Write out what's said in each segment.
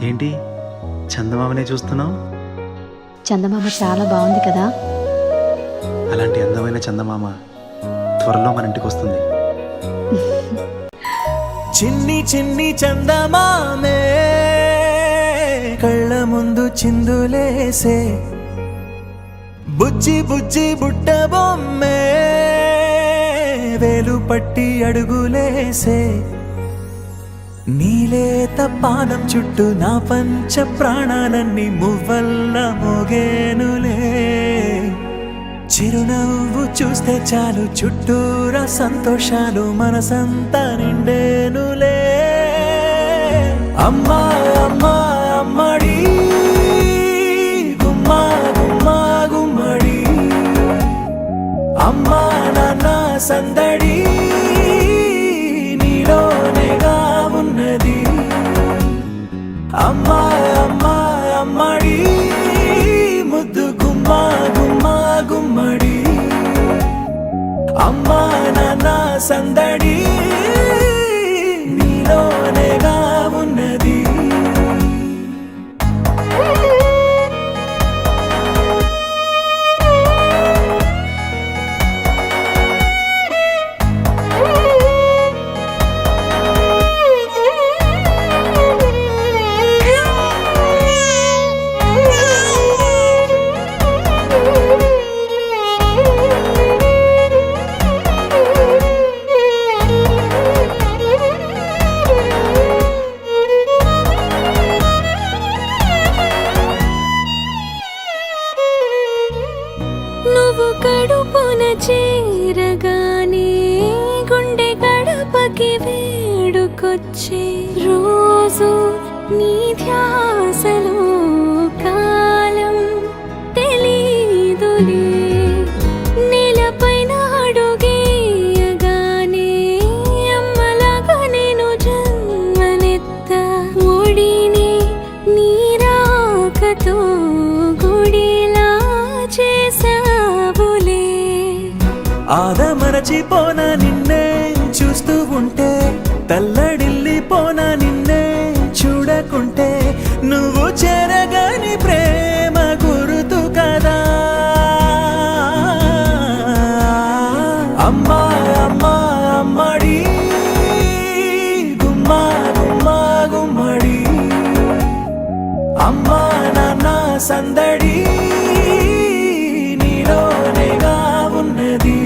ఏంటి చందమామనే చూస్తున్నావు? చందమామ చాలా బాగుంది కదా. అలాంటి అందమైన చందమామ త్వరలో మన ఇంటికి వస్తుంది. చిన్ని చిన్ని చందమామే కళ్ళ ముందు చిందులేసే, బుజ్జి బుజ్జి బుట్ట బొమ్మే వేలు పట్టి అడుగులేసే, నీలేత పాదం చుట్టూ నా పంచ ప్రాణాలన్నీ మువ్వల్ల మోగేనులే, చిరునవ్వు చూస్తే చాలు చుట్టూరా సంతోషాలు మనసంతా నిండేనులే. అమ్మా అమ్మా అమ్మడి గుమ్మా గుమ్మా గుమ్మడి, అమ్మా నాన్న సందడి నీలోనేగా ఉన్నది. అమ్మా అమ్మా అమ్మడి ముద్దు గుమ్మా గుమ్మా గుమ్మడి, అమ్మా నాన్న సందడి నీలోనేగా ఉన్నది. నువ్వు కడుపున చేరగానే గుండె గడపకి వేడుకొచ్చే, రోజు నీ ధ్యాసలో కాలం తెలీదులే, నేలపైన అడుగేయగానే అమ్మలాగా నేను జన్మనెత్త, ఒడిని నీ రాకతో గుడిలా చేసావులే. ఆదమరచిపోన నిన్నే చూస్తూ ఉంటే, తల్లడిల్లిపోన నిన్నే చూడకుంటే, నువ్వు చెరగని ప్రేమ గురుతు కదా. అమ్మా అమ్మా అమ్మడి గుమ్మా గుమ్మా గుమ్మడి, అమ్మా నాన్న సందడి నీలోనేగా ఉన్నది.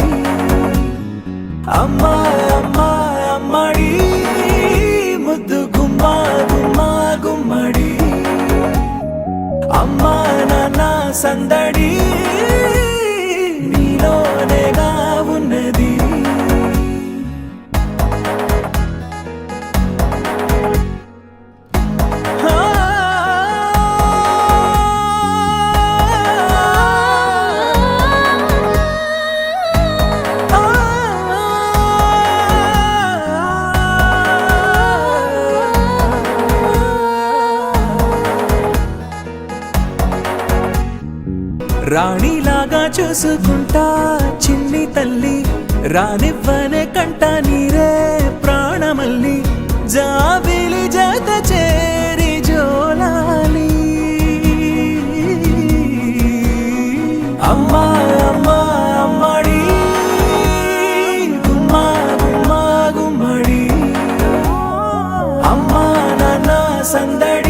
అమ్మా అమ్మా అమ్మడి ముద్దు గుమ్మా గుమ్మా గుమ్మడి, అమ్మా నాన్న సందడి నీలోనేగా ఉన్నది. రాణిలాగా చూసుకుంటా చిన్ని తల్లి, రానివ్వనే కంట నీరే ప్రాణమల్లి, జాబిలి జత చేరి జోలాలి. అమ్మా అమ్మా అమ్మడి గుమ్మా గుమ్మా గుమ్మడి, అమ్మా నాన్న సందడి